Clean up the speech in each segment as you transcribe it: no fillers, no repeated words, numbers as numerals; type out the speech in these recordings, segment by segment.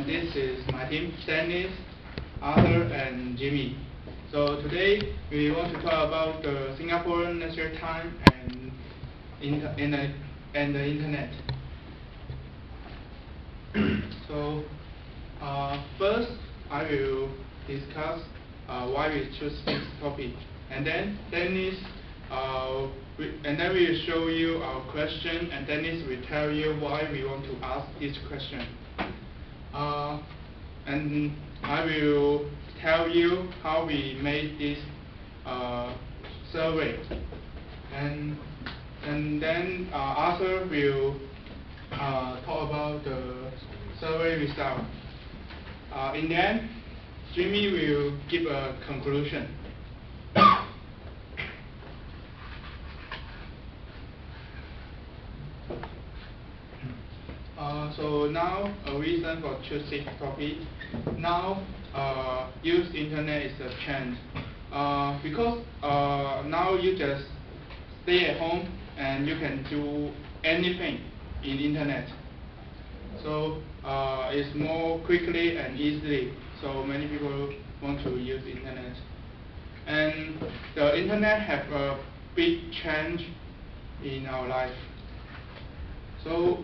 and this is my team, Dennis, Arthur, and Jimmy. So today we want to talk about the Singapore leisure time and the internet. So first I will discuss why we choose this topic, and then Dennis we will show you our question, and Dennis will tell you why we want to ask this question. And I will tell you how we made this survey, and then Arthur will talk about the survey result. In the end, Jimmy will give a conclusion. So now a reason for choosing topic. Now use internet is a trend because now you just stay at home and you can do anything in internet. So it's more quickly and easily. So many people want to use internet, and the internet have a big change in our life. So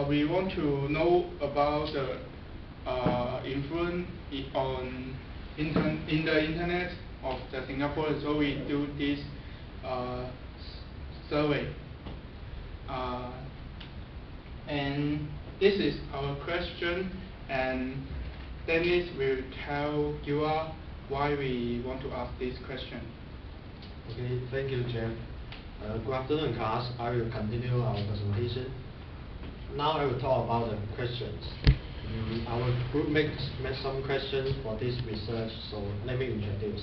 we want to know about the influence in the internet of the Singapore. So we do this survey, and this is our question. And Dennis will tell you why we want to ask this question. Okay, thank you, Jeff. Good afternoon, class. I will continue our presentation. Now I will talk about the questions. Our group made some questions for this research, so let me introduce.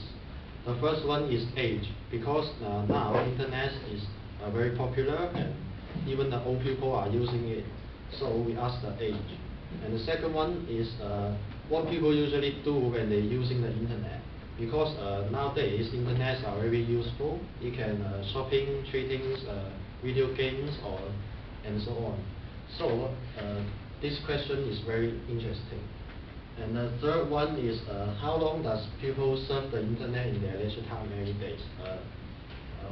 The first one is age, because now internet is very popular and even the old people are using it, so we ask the age. And the second one is what people usually do when they're using the internet, because nowadays internets are very useful. You can shopping, trading, video games, and so on. So this question is very interesting. And the third one is how long does people surf the internet in their leisure time every day?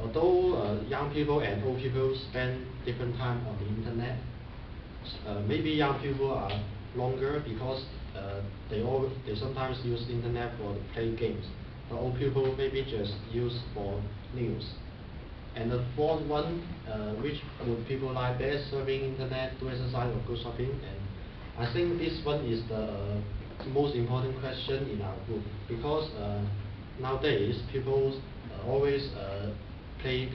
Although young people and old people spend different time on the internet, maybe young people are longer because they sometimes use internet for play games. But old people maybe just use for news. And the fourth one, which would people like best, surfing internet, do exercise, or go shopping? And I think this one is the most important question in our group, because nowadays people always play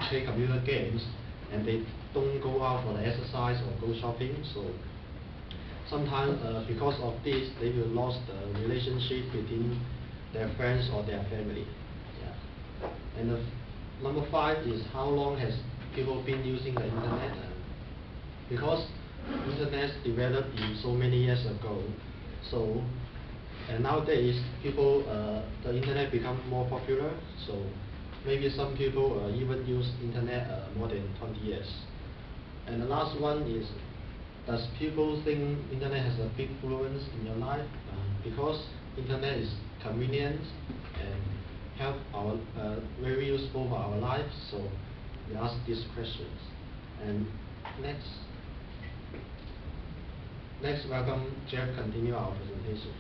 computer games, and they don't go out for the exercise or go shopping. So sometimes because of this, they will lose the relationship between their friends or their family. Yeah. And the number 5 is how long has people been using the internet? Because internet developed in so many years ago, so and nowadays people the internet become more popular, so maybe some people even use internet more than 20 years. And the last one is, does people think internet has a big influence in your life? Because internet is convenient and help our very useful for our lives, so we ask these questions. And next welcome Jeff continue our presentation.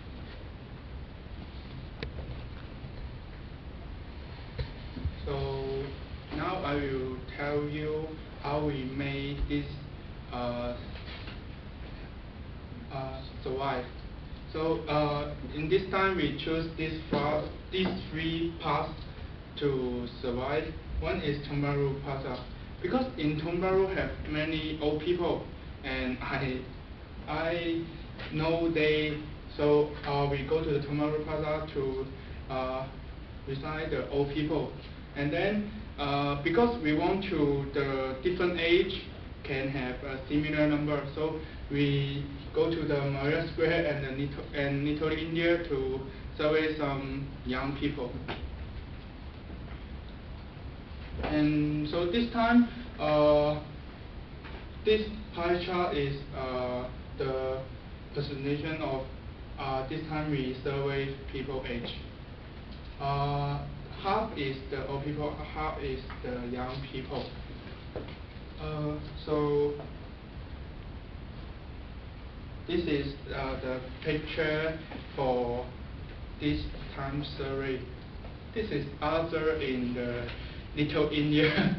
So now I will tell you how we made this survive. So in this time we choose these 3 paths to survive. One is Tiong Bahru Plaza, because in Tiong Bahru have many old people, and I know they, so we go to the Tiong Bahru Plaza to recite the old people. And then because we want to the different age can have a similar number, so we go to the Maria Square and Little India to survey some young people. And so this time, this pie chart is the presentation of this time we survey people age. Half is the old people, half is the young people. So this is the picture for this time survey. This is Arthur in the Little India.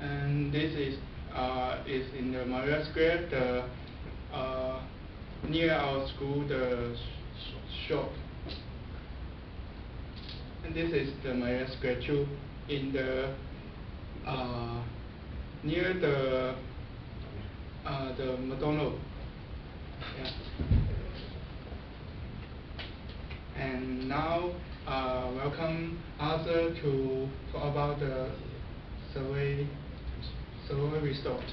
And this is in the Maria Square, the near our school, the shop. And this is the Maria Square too, in the near the McDonald's. Yeah. And now, welcome Arthur to talk about the survey result.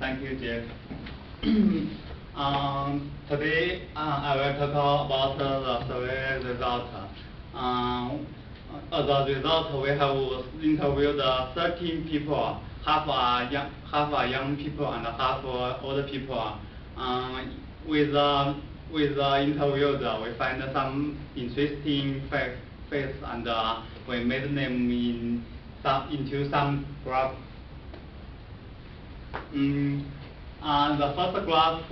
Thank you, Jeff. Today, I will talk about the survey result. As a result, we have interviewed 13 people, half are young people and half are older people. With the interviews, we find some interesting facts, and we made them into some graphs. The first graph,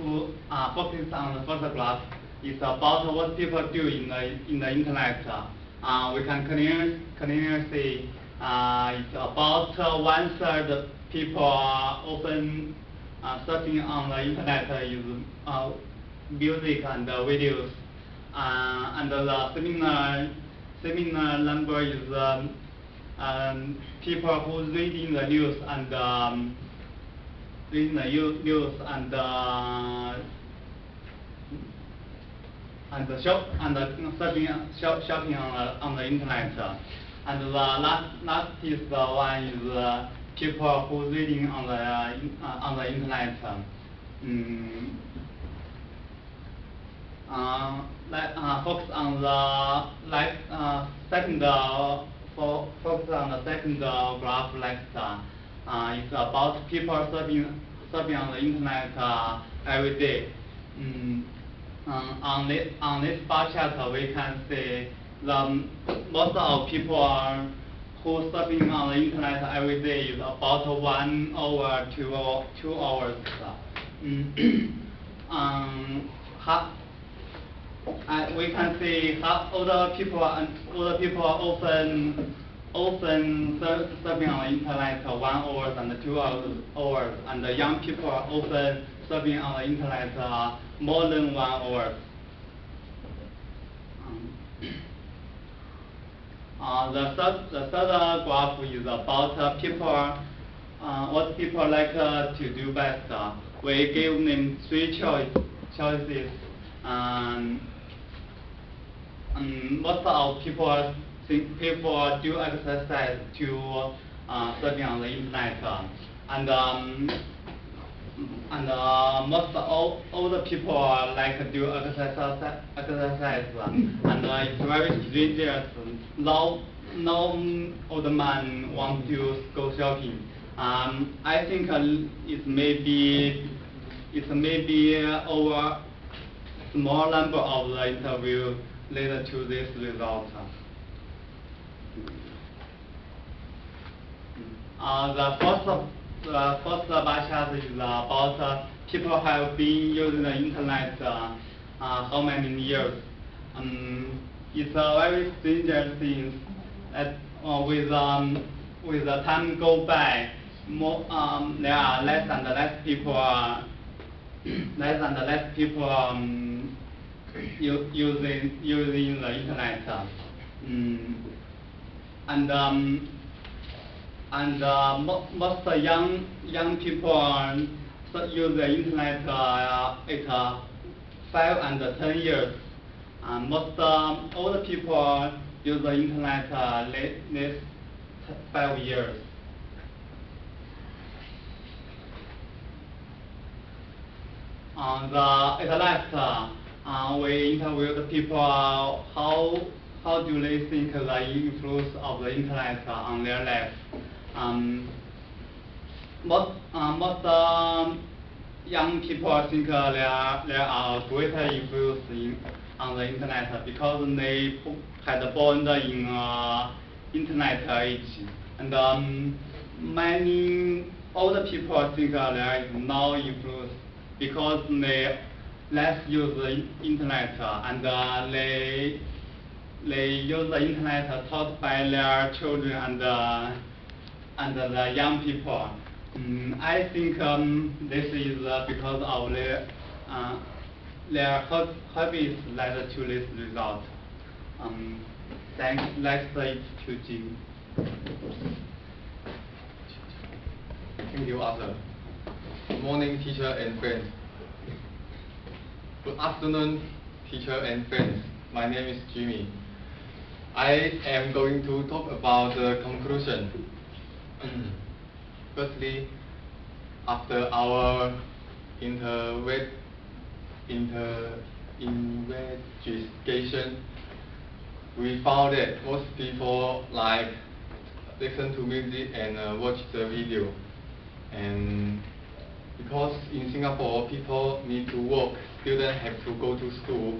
focus on the first graph, is about what people do in the internet. We can clearly see it's about 1/3 people often searching on the internet is music and videos, and the similar number is people who reading the news and shopping on the internet. And the last is the one is people who reading on the internet. Focus on the second graph left. It's about people surfing on the internet every day. On this bar chart, we can see most of people who surfing on the internet every day is about 1 hour to 2 hours. We can see older people often surfing on the internet 1 hour and 2 hours, and the young people are often surfing on the internet more than 1 hour. The third graph is about people, what people like to do best. We give them 3 choices. Most of people do exercise to surfing on the internet, and most older people like to do exercise, and it's very dangerous. No older man want to go shopping. I think it may be over small number of the interview later to this result. The first bar chart is about people have been using the internet how many years. It's a very strange thing that with the time go by, there are less and less people using the internet. Most young people use the internet at 5 and 10 years. Most older people use the internet less 5 years. At last, we interviewed people how do they think the influence of the internet on their life. most young people think there are greater influence on the internet because they had born in internet age, and many older people think there is no influence because they less use the internet and they use the internet taught by their children and the young people. I think this is because of their hobbies led to this result. Thanks. Let's say to Jim. Thank you, Arthur. Good morning, teacher and friends. Good afternoon, teacher and friends. My name is Jimmy. I am going to talk about the conclusion. Firstly, after our investigation, we found that most people like listen to music and watch the video. And because in Singapore people need to work, students have to go to school,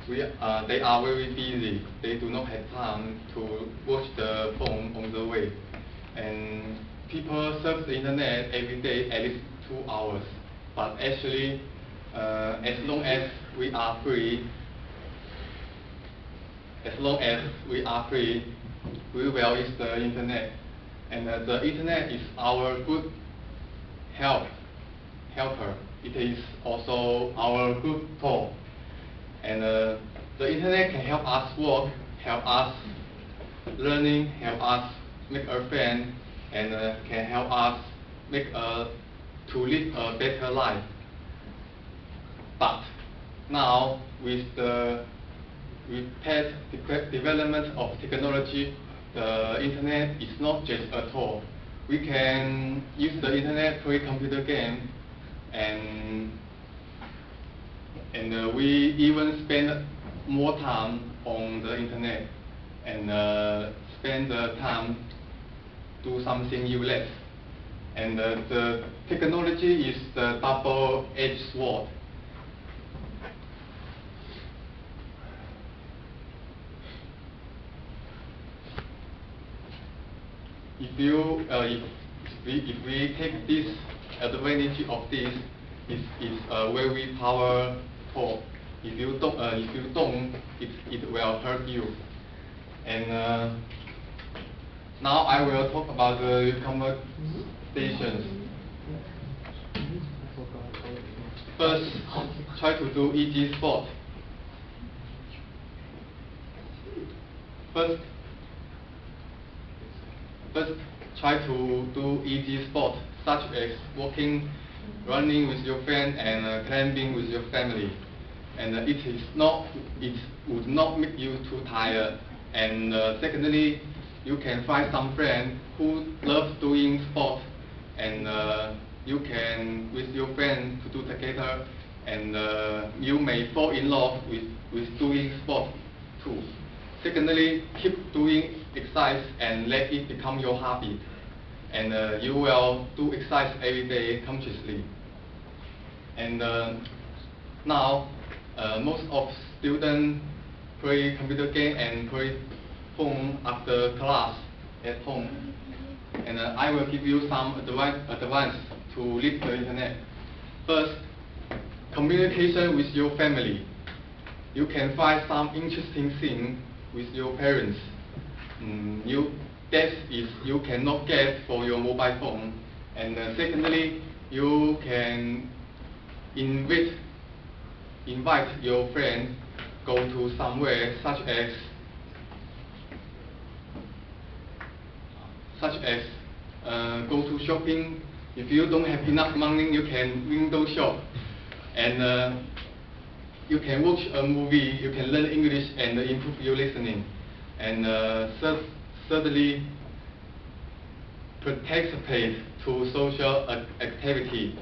they are very busy. They do not have time to watch the phone on the way. And people surf the internet every day at least 2 hours. But actually, as long as we are free, we will use the internet. And the internet is our good helper. It is also our good tool. And the internet can help us work, help us learning, help us make a friend, and can help us to live a better life. But now with the rapid development of technology, the internet is not just a tool. We can use the internet, play computer game, and we even spend more time on the internet and spend the time do something useless. And the technology is the double-edged sword. If we take this advantage of this, it's very powerful. If you don't, it will hurt you. And now I will talk about the recommendations. First, try to do easy sport. First, try to do easy sport such as walking, running with your friend, and climbing with your family. And it would not make you too tired. And secondly, you can find some friend who loves doing sport, and you can with your friend to do together, and you may fall in love with doing sport too. Secondly, keep doing exercise and let it become your habit, and you will do exercise every day consciously. And now, most of students play computer game and play phone after class at home. And I will give you some advice to leave the internet. First, communication with your family. You can find some interesting thing with your parents. That is you cannot get for your mobile phone. And secondly, you can invite your friend go to somewhere such as go to shopping. If you don't have enough money, you can window shop, and you can watch a movie. You can learn English and improve your listening. And thirdly, participate to social activity.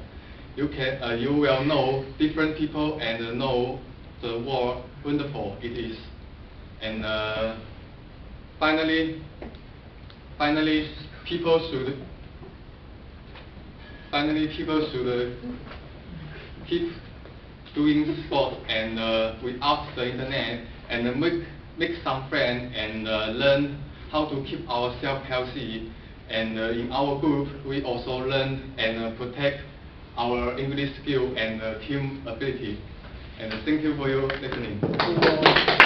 You will know different people and know the world wonderful it is. And finally, people finally people should keep doing sport and without the internet and make some friends and learn how to keep ourselves healthy. And in our group, we also learn and protect our English skill and team ability. And thank you for your listening.